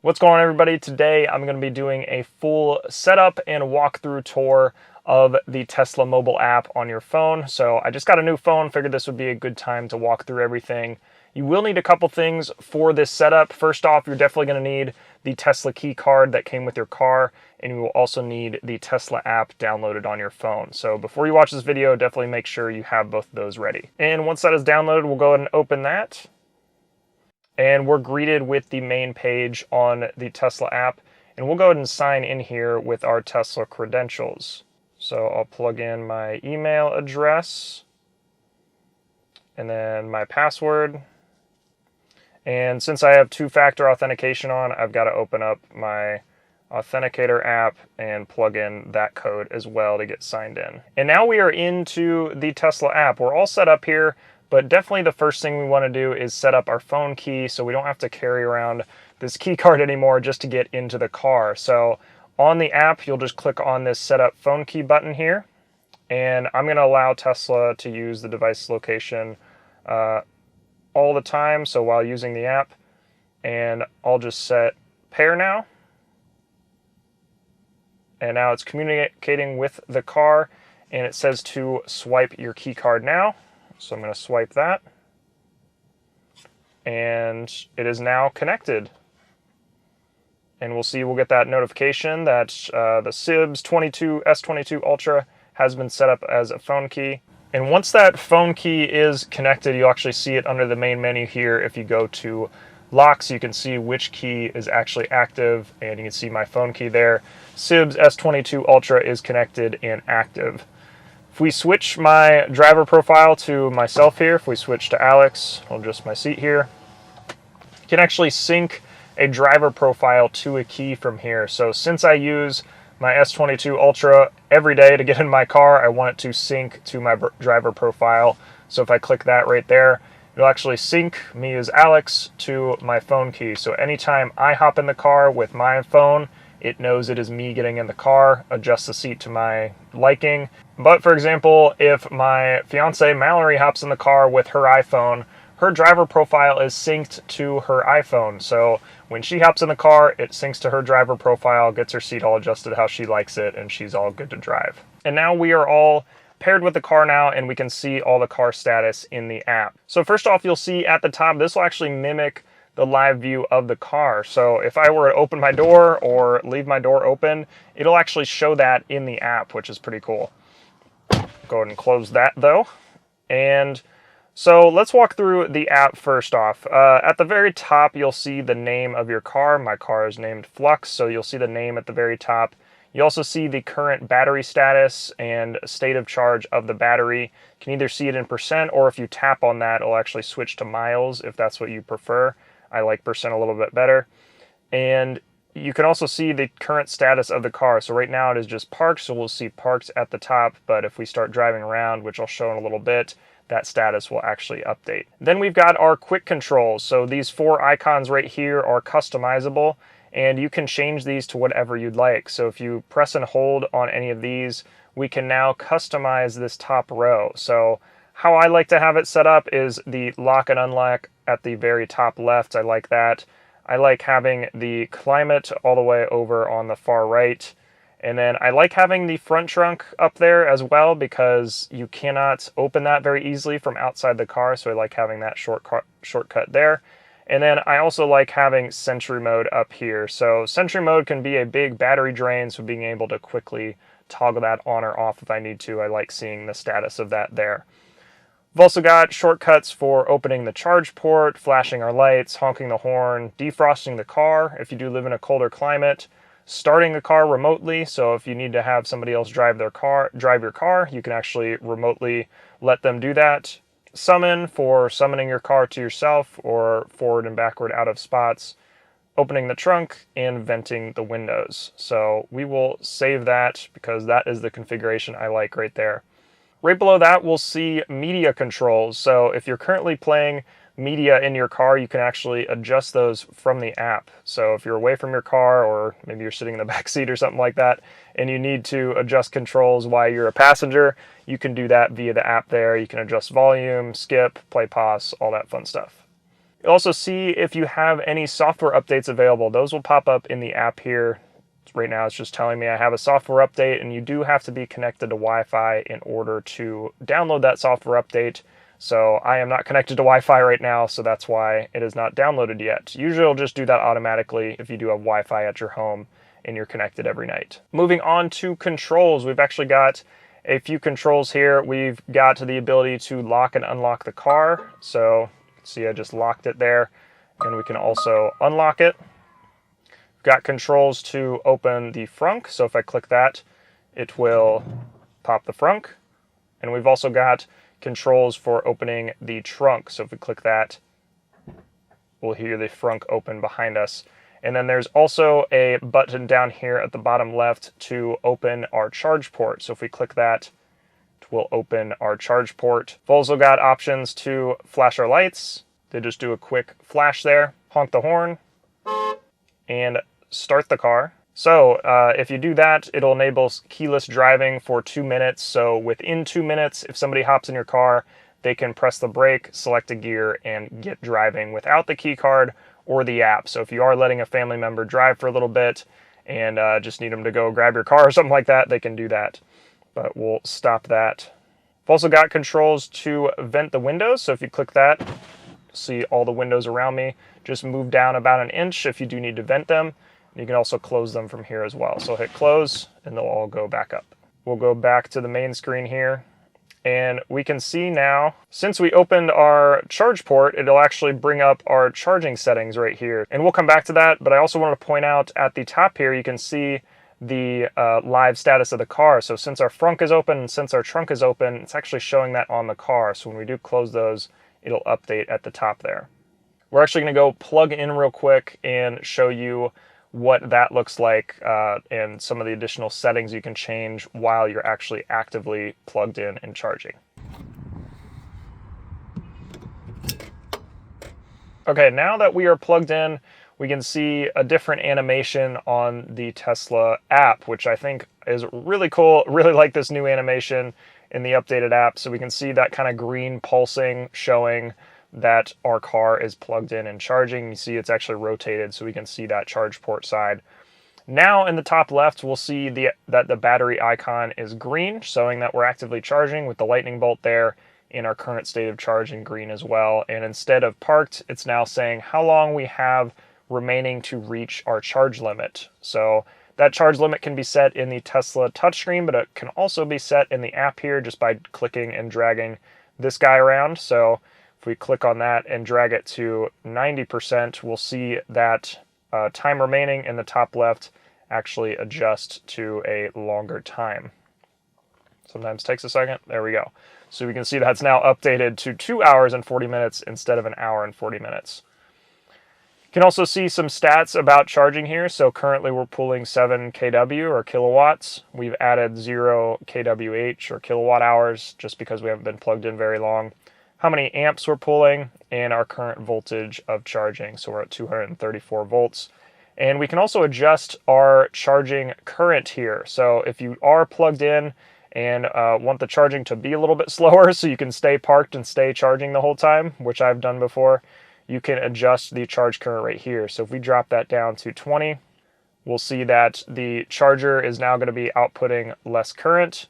What's going on, everybody? Today I'm going to be doing a full setup and walkthrough tour of the Tesla mobile app on your phone. So I just got a new phone, figured this would be a good time to walk through everything. You will need a couple things for this setup. First off, you're definitely going to need the Tesla key card that came with your car, and you will also need the Tesla app downloaded on your phone. So before you watch this video, definitely make sure you have both of those ready. And once that is downloaded, we'll go ahead and open that. And we're greeted with the main page on the Tesla app. And we'll go ahead and sign in here with our Tesla credentials. So I'll plug in my email address and then my password. And since I have two-factor authentication on, I've got to open up my Authenticator app and plug in that code as well to get signed in. And now we are into the Tesla app. We're all set up here, but definitely the first thing we want to do is set up our phone key so we don't have to carry around this key card anymore just to get into the car. So on the app, you'll just click on this set up phone key button here, and I'm going to allow Tesla to use the device location all the time, so while using the app, and I'll just set pair now. And now it's communicating with the car, and it says to swipe your key card now. So I'm going to swipe that. And it is now connected. And we'll get that notification that the SIBS S22 Ultra has been set up as a phone key. And once that phone key is connected, you'll actually see it under the main menu here. If you go to locks, you can see which key is actually active, and you can see my phone key there. SIBS S22 Ultra is connected and active. If we switch my driver profile to myself here, if we switch to Alex, I'll adjust my seat here, you can actually sync a driver profile to a key from here. So since I use my S22 Ultra every day to get in my car, I want it to sync to my driver profile. So if I click that right there, it'll actually sync me as Alex to my phone key. So anytime I hop in the car with my phone, it knows it is me getting in the car, adjusts the seat to my liking. But for example, if my fiance Mallory hops in the car with her iPhone, her driver profile is synced to her iPhone. So when she hops in the car, it syncs to her driver profile, gets her seat all adjusted how she likes it, and she's all good to drive. And now we are all paired with the car now, and we can see all the car status in the app. So first off, you'll see at the top, this will actually mimic the live view of the car. So if I were to open my door or leave my door open, it'll actually show that in the app, which is pretty cool. Go ahead and close that though. And so let's walk through the app first off. At the very top, you'll see the name of your car. My car is named Flux, so you'll see the name at the very top. You also see the current battery status and state of charge of the battery. You can either see it in percent, or if you tap on that, it'll actually switch to miles if that's what you prefer. I like percent a little bit better. And you can also see the current status of the car. So right now it is just parked, so we'll see parked at the top, but if we start driving around, which I'll show in a little bit, that status will actually update. Then we've got our quick controls. So these four icons right here are customizable, and you can change these to whatever you'd like. So if you press and hold on any of these, we can now customize this top row. So how I like to have it set up is the lock and unlock at the very top left. I like that. I like having the climate all the way over on the far right. And then I like having the front trunk up there as well, because you cannot open that very easily from outside the car. So I like having that shortcut there. And then I also like having Sentry Mode up here. So Sentry Mode can be a big battery drain, so being able to quickly toggle that on or off if I need to, I like seeing the status of that there. We've also got shortcuts for opening the charge port, flashing our lights, honking the horn, defrosting the car if you do live in a colder climate, starting the car remotely. So if you need to have somebody else drive your car, you can actually remotely let them do that. Summon for summoning your car to yourself, or forward and backward out of spots, opening the trunk, and venting the windows. So we will save that because that is the configuration I like right there. Right below that, we'll see media controls. So if you're currently playing media in your car, you can actually adjust those from the app. So if you're away from your car, or maybe you're sitting in the back seat or something like that, and you need to adjust controls while you're a passenger, you can do that via the app there. You can adjust volume, skip, play pause, all that fun stuff. You'll also see if you have any software updates available. Those will pop up in the app here. Right now it's just telling me I have a software update, and you do have to be connected to Wi-Fi in order to download that software update. So I am not connected to Wi-Fi right now, so that's why it is not downloaded yet. Usually it'll just do that automatically if you do have Wi-Fi at your home and you're connected every night. Moving on to controls, we've actually got a few controls here. We've got the ability to lock and unlock the car. So see, I just locked it there, and we can also unlock it. We've got controls to open the frunk. So if I click that, it will pop the frunk. And we've also got controls for opening the trunk. So if we click that, we'll hear the frunk open behind us. And then there's also a button down here at the bottom left to open our charge port. So if we click that, it will open our charge port. We've also got options to flash our lights. They just do a quick flash there, honk the horn, and start the car. So if you do that, it'll enable keyless driving for 2 minutes. So within 2 minutes, if somebody hops in your car, they can press the brake, select a gear, and get driving without the key card or the app. So if you are letting a family member drive for a little bit and just need them to go grab your car or something like that, they can do that. But we'll stop that. I've also got controls to vent the windows. So if you click that, you'll see all the windows around me. Just move down about an inch if you do need to vent them. You can also close them from here as well. So hit close and they'll all go back up. We'll go back to the main screen here. And we can see now, since we opened our charge port, it'll actually bring up our charging settings right here. And we'll come back to that, but I also want to point out at the top here, you can see the live status of the car. So since our frunk is open and since our trunk is open, it's actually showing that on the car. So when we do close those, it'll update at the top there. We're actually going to go plug in real quick and show you what that looks like and some of the additional settings you can change while you're actually actively plugged in and charging. Okay, now that we are plugged in, we can see a different animation on the Tesla app, which I think is really cool. Really like this new animation in the updated app. So we can see that kind of green pulsing showing that our car is plugged in and charging. You see it's actually rotated so we can see that charge port side. Now in the top left, we'll see that the battery icon is green, showing that we're actively charging with the lightning bolt there in our current state of charge in green as well. And instead of parked, it's now saying how long we have remaining to reach our charge limit. So that charge limit can be set in the Tesla touchscreen, but it can also be set in the app here just by clicking and dragging this guy around. So if we click on that and drag it to 90%, we'll see that time remaining in the top left actually adjust to a longer time. Sometimes takes a second. There we go. So we can see that's now updated to 2 hours and 40 minutes instead of 1 hour and 40 minutes. You can also see some stats about charging here. So currently we're pulling 7 kW or kilowatts. We've added 0 kWh or kilowatt hours just because we haven't been plugged in very long. How many amps we're pulling, and our current voltage of charging. So we're at 234 volts. And we can also adjust our charging current here. So if you are plugged in and want the charging to be a little bit slower so you can stay parked and stay charging the whole time, which I've done before, you can adjust the charge current right here. So if we drop that down to 20, we'll see that the charger is now going to be outputting less current,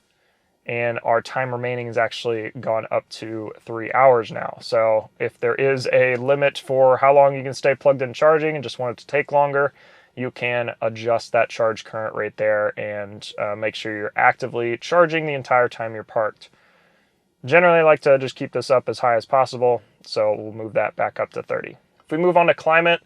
and our time remaining has actually gone up to 3 hours now. So if there is a limit for how long you can stay plugged in charging and just want it to take longer, you can adjust that charge current right there and make sure you're actively charging the entire time you're parked. Generally, I like to just keep this up as high as possible, so we'll move that back up to 30. If we move on to climate,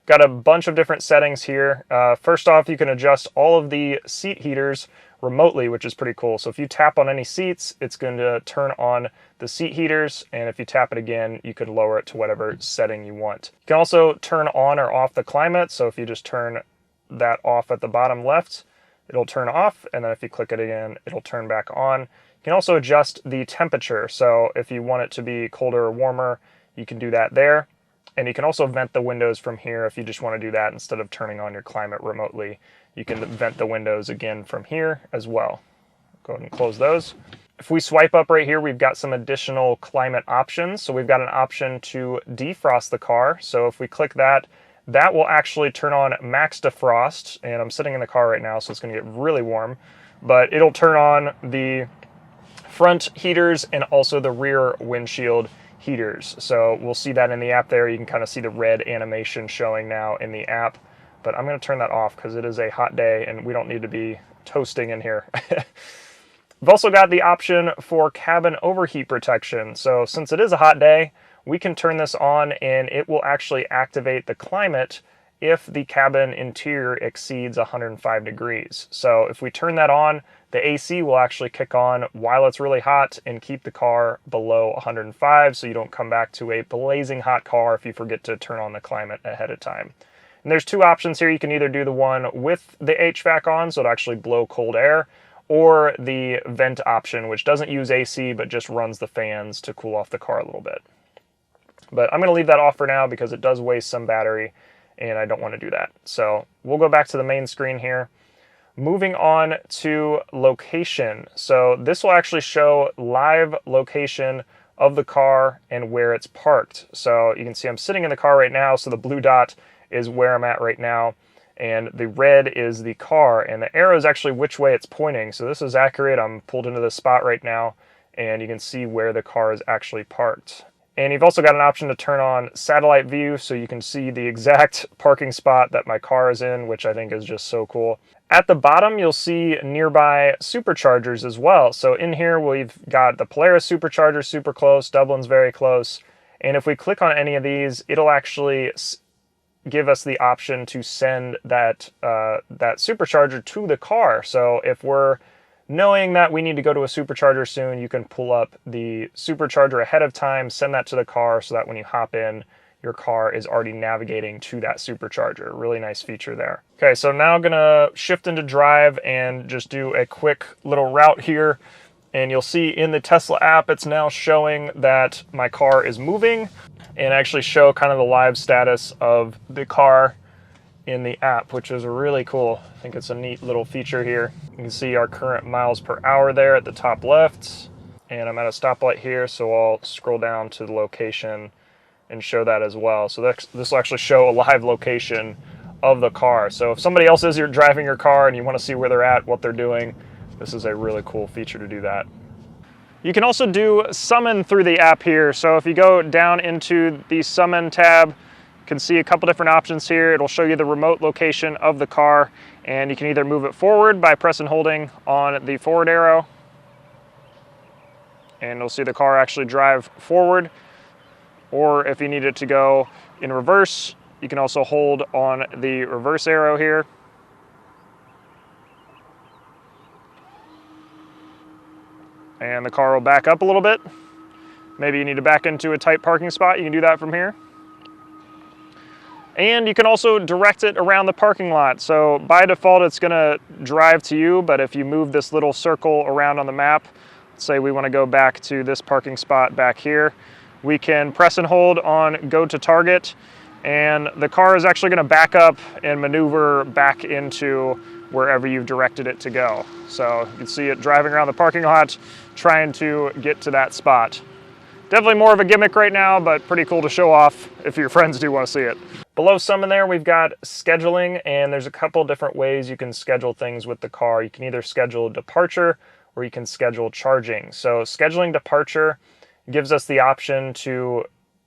got a bunch of different settings here. First off, you can adjust all of the seat heaters remotely, which is pretty cool. So if you tap on any seats, it's going to turn on the seat heaters, and if you tap it again, you can lower it to whatever setting you want. You can also turn on or off the climate. So if you just turn that off at the bottom left, it'll turn off, and then if you click it again, it'll turn back on. You can also adjust the temperature. So if you want it to be colder or warmer, you can do that there. And you can also vent the windows from here if you just want to do that instead of turning on your climate remotely. You can vent the windows again from here as well. Go ahead and close those. If we swipe up right here, we've got some additional climate options. So we've got an option to defrost the car. So if we click that, that will actually turn on max defrost. And I'm sitting in the car right now, so it's going to get really warm. But it'll turn on the front heaters and also the rear windshield heaters. So we'll see that in the app there. You can kind of see the red animation showing now in the app. But I'm going to turn that off because it is a hot day and we don't need to be toasting in here. We've also got the option for cabin overheat protection. So since it is a hot day, we can turn this on and it will actually activate the climate if the cabin interior exceeds 105 degrees. So if we turn that on, the AC will actually kick on while it's really hot and keep the car below 105 so you don't come back to a blazing hot car if you forget to turn on the climate ahead of time. And there's two options here. You can either do the one with the HVAC on, so it'll actually blow cold air, or the vent option, which doesn't use AC, but just runs the fans to cool off the car a little bit. But I'm going to leave that off for now because it does waste some battery, and I don't want to do that. So we'll go back to the main screen here. Moving on to location. So this will actually show live location of the car and where it's parked. So you can see I'm sitting in the car right now, so the blue dot is where I'm at right now. And the red is the car, and the arrow is actually which way it's pointing. So this is accurate. I'm pulled into this spot right now, and you can see where the car is actually parked. And you've also got an option to turn on satellite view, so you can see the exact parking spot that my car is in, which I think is just so cool. At the bottom, you'll see nearby superchargers as well. So in here, we've got the Polaris supercharger super close, Dublin's very close. And if we click on any of these, it'll actually give us the option to send that supercharger to the car. So if we're knowing that we need to go to a supercharger soon, you can pull up the supercharger ahead of time, send that to the car so that when you hop in, your car is already navigating to that supercharger. Really nice feature there. Okay, so now I'm gonna shift into drive and just do a quick little route here. And you'll see in the Tesla app, it's now showing that my car is moving and actually show kind of the live status of the car in the app, which is really cool. I think it's a neat little feature here. You can see our current miles per hour there at the top left. And I'm at a stoplight here, so I'll scroll down to the location and show that as well. So this will actually show a live location of the car. So if somebody else is driving your car and you want to see where they're at, what they're doing, this is a really cool feature to do that. You can also do summon through the app here. So if you go down into the summon tab, you can see a couple different options here. It'll show you the remote location of the car, and you can either move it forward by pressing and holding on the forward arrow, and you'll see the car actually drive forward. Or if you need it to go in reverse, you can also hold on the reverse arrow here. And the car will back up a little bit. Maybe you need to back into a tight parking spot. You can do that from here. And you can also direct it around the parking lot. So by default, it's gonna drive to you, but if you move this little circle around on the map, let's say we wanna go back to this parking spot back here, we can press and hold on go to target, and the car is actually gonna back up and maneuver back into wherever you've directed it to go. So you can see it driving around the parking lot, trying to get to that spot. Definitely more of a gimmick right now, but pretty cool to show off if your friends do want to see it. Below summon there, we've got scheduling, and there's a couple different ways you can schedule things with the car. You can either schedule departure or you can schedule charging. So scheduling departure gives us the option to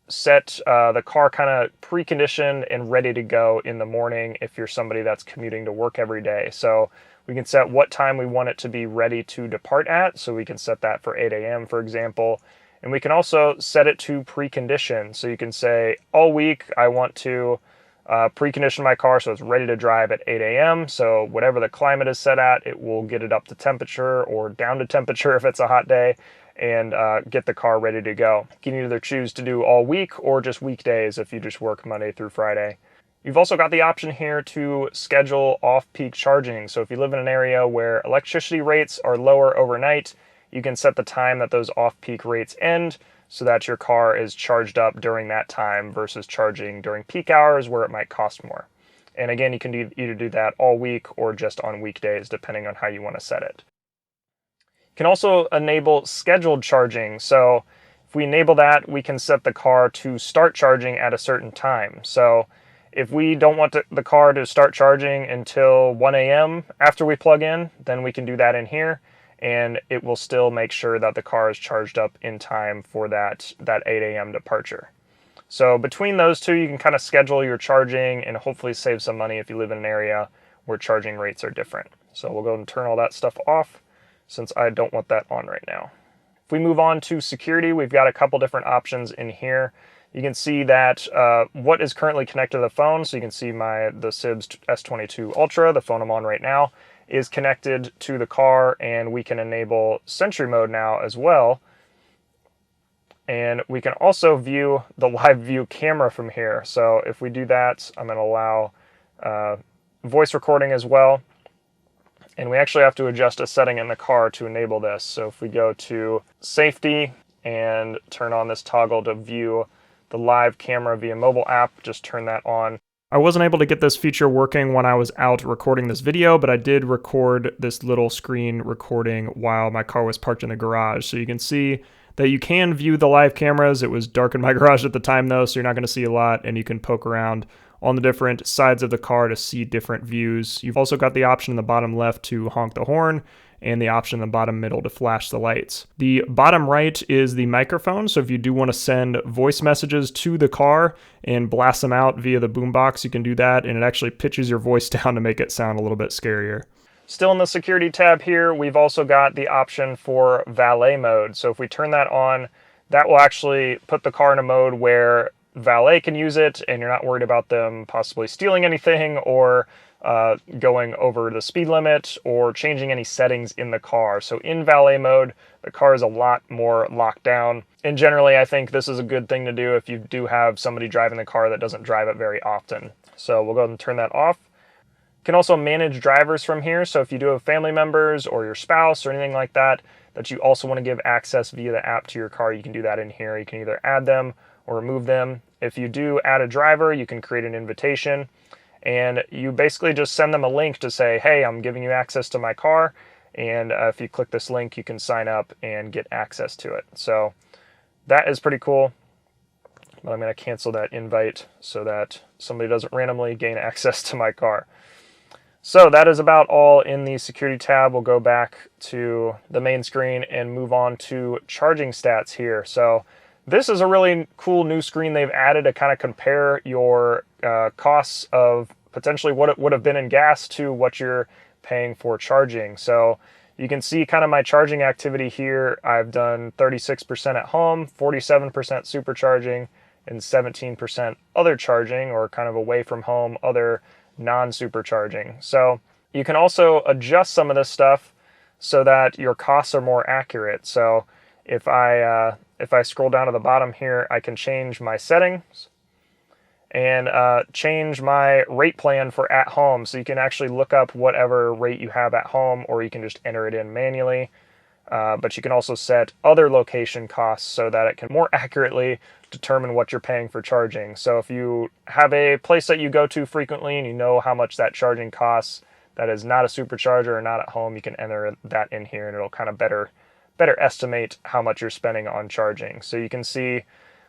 set the car kind of preconditioned and ready to go in the morning if you're somebody that's commuting to work every day. So we can set what time we want it to be ready to depart at. So we can set that for 8 a.m., for example. And we can also set it to precondition. So you can say, all week I want to precondition my car so it's ready to drive at 8 a.m. So whatever the climate is set at, it will get it up to temperature or down to temperature if it's a hot day, and get the car ready to go. You can either choose to do all week or just weekdays if you just work Monday through Friday. You've also got the option here to schedule off-peak charging. So if you live in an area where electricity rates are lower overnight, you can set the time that those off-peak rates end so that your car is charged up during that time versus charging during peak hours where it might cost more. And again, you can either do that all week or just on weekdays, depending on how you want to set it. Can also enable scheduled charging. So if we enable that, we can set the car to start charging at a certain time. So if we don't want the car to start charging until 1 a.m. after we plug in, then we can do that in here, and it will still make sure that the car is charged up in time for that 8 a.m. departure. So between those two, you can kind of schedule your charging and hopefully save some money if you live in an area where charging rates are different. So we'll go and turn all that stuff off since I don't want that on right now. If we move on to security, we've got a couple different options in here. You can see that what is currently connected to the phone. So you can see the Sibs S22 Ultra, the phone I'm on right now, is connected to the car, and we can enable Sentry mode now as well. And we can also view the live view camera from here. So if we do that, I'm going to allow voice recording as well. And we actually have to adjust a setting in the car to enable this. So if we go to safety and turn on this toggle to view the live camera via mobile app, just turn that on. I wasn't able to get this feature working when I was out recording this video, but I did record this little screen recording while my car was parked in the garage. So you can see that you can view the live cameras. It was dark in my garage at the time though, so you're not going to see a lot, and you can poke around on the different sides of the car to see different views. You've also got the option in the bottom left to honk the horn, and the option in the bottom middle to flash the lights. The bottom right is the microphone, so if you do want to send voice messages to the car and blast them out via the boombox, you can do that, and it actually pitches your voice down to make it sound a little bit scarier. Still in the security tab here, we've also got the option for valet mode. So if we turn that on, that will actually put the car in a mode where valet can use it, and you're not worried about them possibly stealing anything or going over the speed limit or changing any settings in the car. So in valet mode, the car is a lot more locked down. And generally, I think this is a good thing to do if you do have somebody driving the car that doesn't drive it very often. So we'll go ahead and turn that off. You can also manage drivers from here. So if you do have family members or your spouse or anything like that, that you also want to give access via the app to your car, you can do that in here. You can either add them or remove them. If you do add a driver, you can create an invitation, and you basically just send them a link to say, hey, I'm giving you access to my car, and if you click this link, you can sign up and get access to it. So that is pretty cool, but I'm going to cancel that invite so that somebody doesn't randomly gain access to my car. So that is about all in the security tab. We'll go back to the main screen and move on to charging stats here. So this is a really cool new screen they've added to kind of compare your costs of potentially what it would have been in gas to what you're paying for charging. So you can see kind of my charging activity here. I've done 36% at home, 47% supercharging, and 17% other charging, or kind of away from home, other non-supercharging. So you can also adjust some of this stuff so that your costs are more accurate. So if I scroll down to the bottom here, I can change my settings and change my rate plan for at home. So you can actually look up whatever rate you have at home, or you can just enter it in manually. But you can also set other location costs so that it can more accurately determine what you're paying for charging. So if you have a place that you go to frequently and you know how much that charging costs that is not a supercharger or not at home, you can enter that in here, and it'll kind of better estimate how much you're spending on charging. So you can see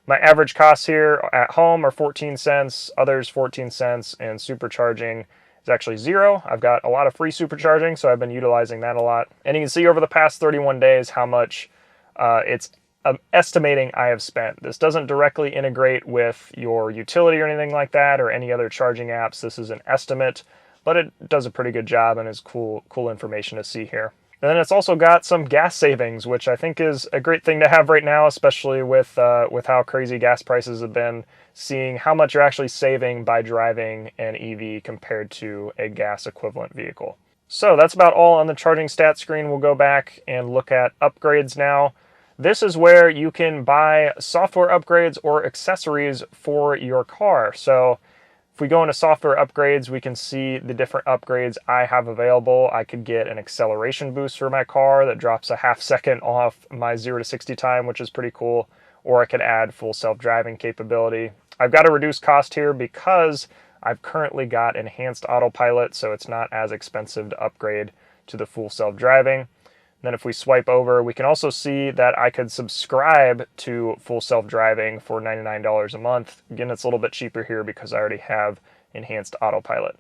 my average costs here at home are 14 cents, others 14 cents, and supercharging is actually 0. I've got a lot of free supercharging, so I've been utilizing that a lot. And you can see over the past 31 days how much it's estimating I have spent. This doesn't directly integrate with your utility or anything like that, or any other charging apps. This is an estimate, but it does a pretty good job and is cool information to see here. And then it's also got some gas savings, which I think is a great thing to have right now, especially with how crazy gas prices have been, seeing how much you're actually saving by driving an EV compared to a gas equivalent vehicle. So that's about all on the charging stats screen. We'll go back and look at upgrades now. This is where you can buy software upgrades or accessories for your car. So if we go into software upgrades, we can see the different upgrades I have available. I could get an acceleration boost for my car that drops a half second off my 0 to 60 time, which is pretty cool. Or I could add full self-driving capability. I've got a reduced cost here because I've currently got enhanced autopilot, so it's not as expensive to upgrade to the full self-driving. Then if we swipe over, we can also see that I could subscribe to full self-driving for $99 a month. Again, it's a little bit cheaper here because I already have enhanced autopilot.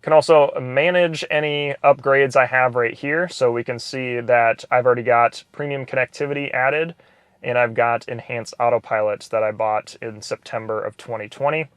Can also manage any upgrades I have right here. So we can see that I've already got premium connectivity added, and I've got enhanced autopilot that I bought in September of 2020.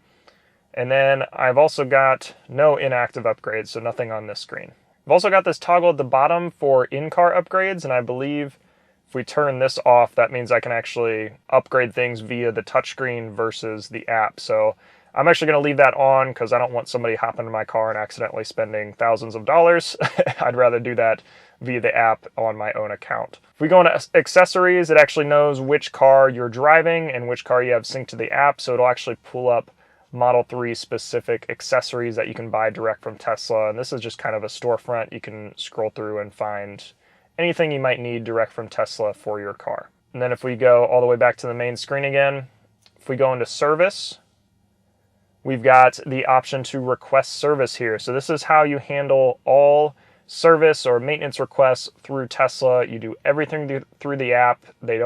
And then I've also got no inactive upgrades, so nothing on this screen. I've also got this toggle at the bottom for in-car upgrades, and I believe if we turn this off, that means I can actually upgrade things via the touchscreen versus the app. So I'm actually going to leave that on because I don't want somebody hopping into my car and accidentally spending thousands of dollars. I'd rather do that via the app on my own account. If we go into accessories, it actually knows which car you're driving and which car you have synced to the app, so it'll actually pull up Model 3 specific accessories that you can buy direct from Tesla. And this is just kind of a storefront. You can scroll through and find anything you might need direct from Tesla for your car. And then if we go all the way back to the main screen again, if we go into service, we've got the option to request service here. So this is how you handle all service or maintenance requests through Tesla. You do everything through the app. They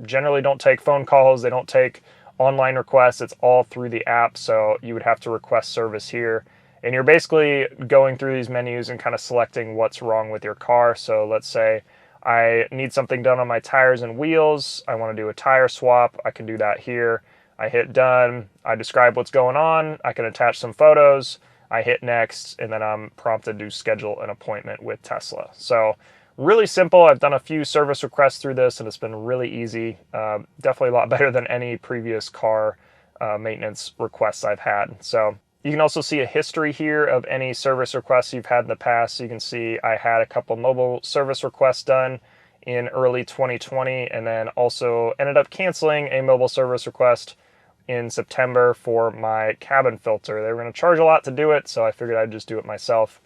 generally don't take phone calls. They don't take online requests. It's all through the app, so you would have to request service here. And you're basically going through these menus and kind of selecting what's wrong with your car. So let's say I need something done on my tires and wheels. I want to do a tire swap. I can do that here. I hit done. I describe what's going on. I can attach some photos. I hit next, and then I'm prompted to schedule an appointment with Tesla. So really simple. I've done a few service requests through this, and it's been really easy. Definitely a lot better than any previous car maintenance requests I've had. So you can also see a history here of any service requests you've had in the past. So you can see I had a couple mobile service requests done in early 2020, and then also ended up canceling a mobile service request in September for my cabin filter. They were going to charge a lot to do it, so I figured I'd just do it myself.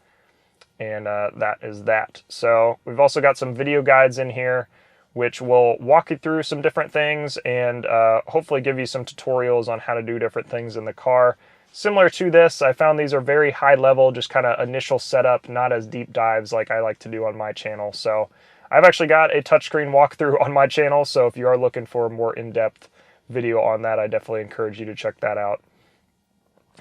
And that is that. So we've also got some video guides in here which will walk you through some different things and hopefully give you some tutorials on how to do different things in the car. Similar to this, I found these are very high level, just kind of initial setup, not as deep dives like I like to do on my channel. So I've actually got a touchscreen walkthrough on my channel, so if you are looking for a more in-depth video on that, I definitely encourage you to check that out.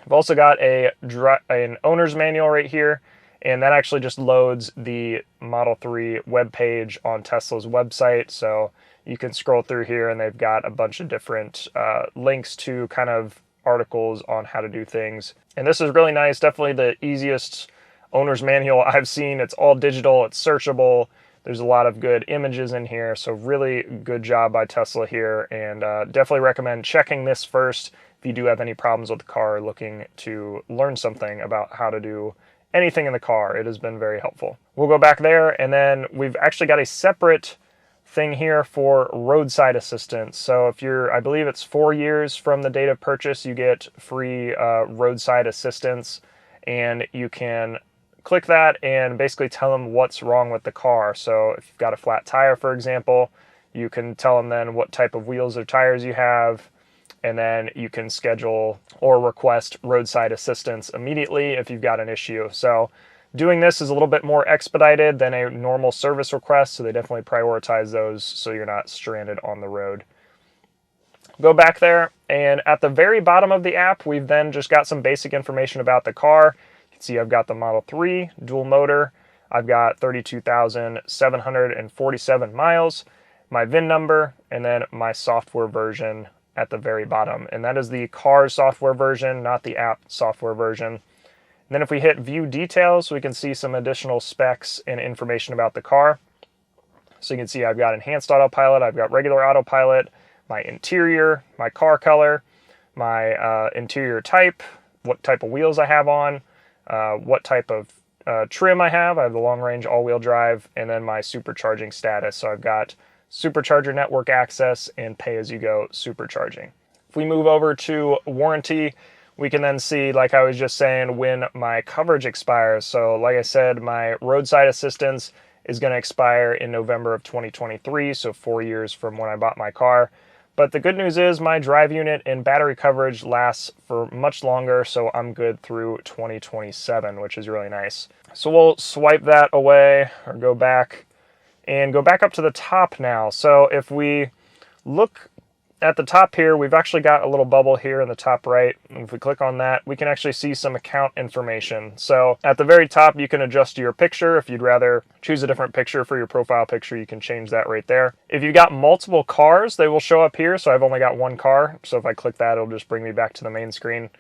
I've also got an owner's manual right here, and that actually just loads the Model 3 webpage on Tesla's website. So you can scroll through here, and they've got a bunch of different links to kind of articles on how to do things. And this is really nice, definitely the easiest owner's manual I've seen. It's all digital, it's searchable. There's a lot of good images in here, so really good job by Tesla here, and definitely recommend checking this first if you do have any problems with the car or looking to learn something about how to do anything in the car. It has been very helpful. We'll go back there, and then we've actually got a separate thing here for roadside assistance. So if you're, I believe it's 4 years from the date of purchase, you get free roadside assistance, and you can click that and basically tell them what's wrong with the car. So if you've got a flat tire, for example, you can tell them then what type of wheels or tires you have, and then you can schedule or request roadside assistance immediately if you've got an issue. So doing this is a little bit more expedited than a normal service request, so they definitely prioritize those so you're not stranded on the road. Go back there, and at the very bottom of the app, we've then just got some basic information about the car. You can see I've got the Model 3 dual motor. I've got 32,747 miles, my VIN number, and then my software version at the very bottom. And that is the car software version, not the app software version. And then if we hit view details, we can see some additional specs and information about the car. So you can see I've got enhanced autopilot, I've got regular autopilot, my interior, my car color, my interior type, what type of wheels I have on, what type of trim I have. I have the long range all-wheel drive, and then my supercharging status. So I've got supercharger network access and pay-as-you-go supercharging. If we move over to warranty, we can then see, like I was just saying, when my coverage expires. So like I said, my roadside assistance is going to expire in November of 2023, so 4 years from when I bought my car. But the good news is my drive unit and battery coverage lasts for much longer, so I'm good through 2027, which is really nice. So we'll swipe that away or go back. and go back up to the top now. So if we look at the top here, we've actually got a little bubble here in the top right. If we click on that, we can actually see some account information. So at the very top, you can adjust your picture. If you'd rather choose a different picture for your profile picture, you can change that right there. If you've got multiple cars, they will show up here. So I've only got one car. So if I click that, it'll just bring me back to the main screen.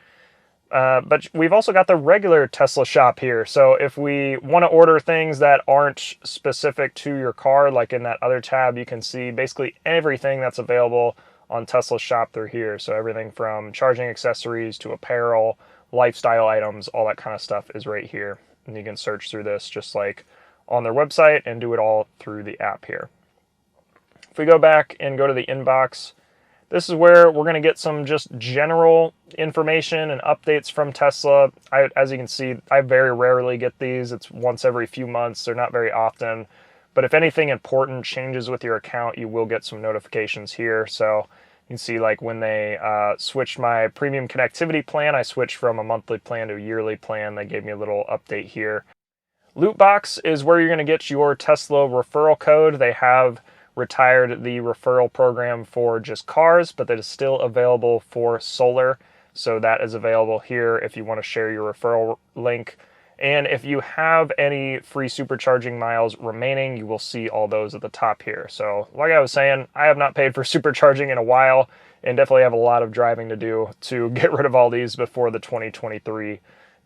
But we've also got the regular Tesla shop here. So if we want to order things that aren't specific to your car, like in that other tab, you can see basically everything that's available on Tesla shop through here. So everything from charging accessories to apparel, lifestyle items, all that kind of stuff is right here. And you can search through this just like on their website and do it all through the app here. If we go back and go to the inbox, this is where we're going to get some just general information and updates from Tesla. As you can see, I very rarely get these. It's once every few months. They're not very often. But if anything important changes with your account, you will get some notifications here. So you can see like when they switched my premium connectivity plan, I switched from a monthly plan to a yearly plan. They gave me a little update here. Lootbox is where you're going to get your Tesla referral code. They have retired the referral program for just cars, but that is still available for solar. So that is available here if you want to share your referral link. And if you have any free supercharging miles remaining, you will see all those at the top here. So like I was saying, I have not paid for supercharging in a while and definitely have a lot of driving to do to get rid of all these before the 2023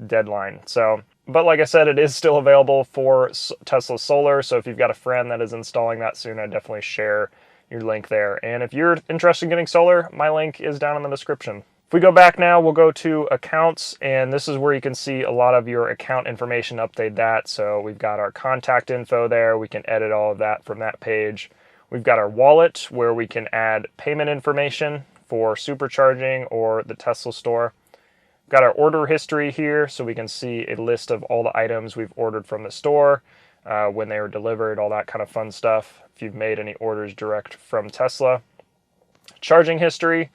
deadline. So, but like I said, it is still available for Tesla Solar. So if you've got a friend that is installing that soon, I'd definitely share your link there. And if you're interested in getting solar, my link is down in the description. If we go back now, we'll go to accounts, and this is where you can see a lot of your account information, update that. So we've got our contact info there. We can edit all of that from that page. We've got our wallet where we can add payment information for supercharging or the Tesla store. We've got our order history here, so we can see a list of all the items we've ordered from the store, when they were delivered, all that kind of fun stuff. If you've made any orders direct from Tesla. Charging history.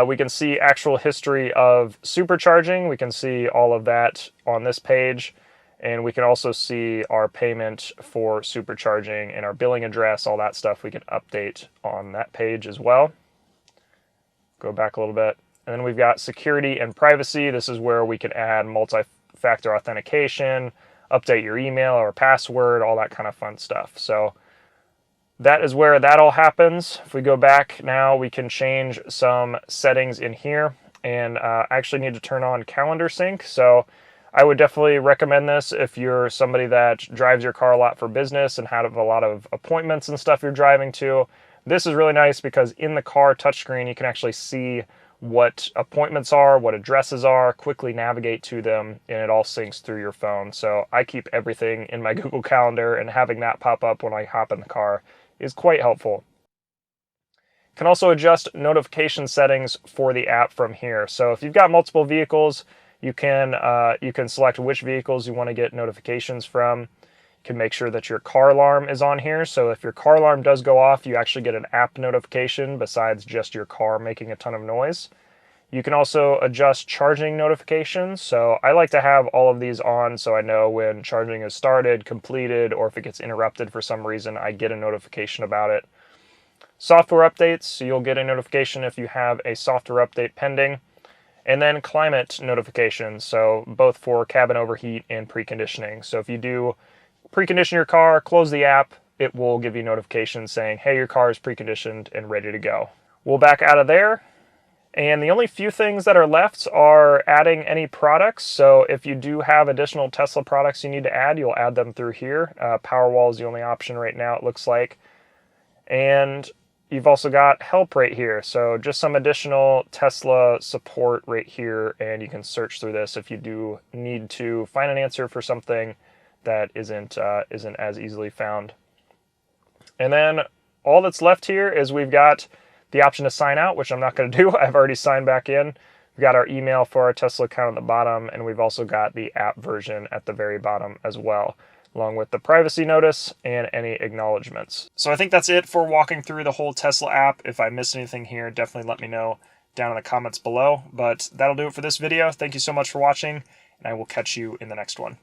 We can see actual history of supercharging. We can see all of that on this page. And we can also see our payment for supercharging and our billing address, all that stuff we can update on that page as well. Go back a little bit. And then we've got security and privacy. This is where we can add multi-factor authentication, update your email or password, all that kind of fun stuff. So that is where that all happens. If we go back now, we can change some settings in here, and I actually need to turn on calendar sync. So I would definitely recommend this if you're somebody that drives your car a lot for business and have a lot of appointments and stuff you're driving to. This is really nice because in the car touchscreen, you can actually see what appointments are, what addresses are, quickly navigate to them, and it all syncs through your phone. So I keep everything in my Google Calendar, and having that pop up when I hop in the car is quite helpful. Can also adjust notification settings for the app from here. So if you've got multiple vehicles, you can select which vehicles you want to get notifications from. You can make sure that your car alarm is on here. So if your car alarm does go off, you actually get an app notification besides just your car making a ton of noise. You can also adjust charging notifications. So I like to have all of these on so I know when charging is started, completed, or if it gets interrupted for some reason, I get a notification about it. Software updates, so you'll get a notification if you have a software update pending. And then climate notifications, so both for cabin overheat and preconditioning. So if you do precondition your car, close the app, it will give you notifications saying, hey, your car is preconditioned and ready to go. We'll back out of there. And the only few things that are left are adding any products. So if you do have additional Tesla products you need to add, you'll add them through here. Powerwall is the only option right now, it looks like. And you've also got help right here. So just some additional Tesla support right here. And you can search through this if you do need to find an answer for something that isn't as easily found. And then all that's left here is we've got the option to sign out, which I'm not going to do. I've already signed back in. We've got our email for our Tesla account at the bottom, and we've also got the app version at the very bottom as well, along with the privacy notice and any acknowledgements. So I think that's it for walking through the whole Tesla app. If I missed anything here, definitely let me know down in the comments below. But that'll do it for this video. Thank you so much for watching, and I will catch you in the next one.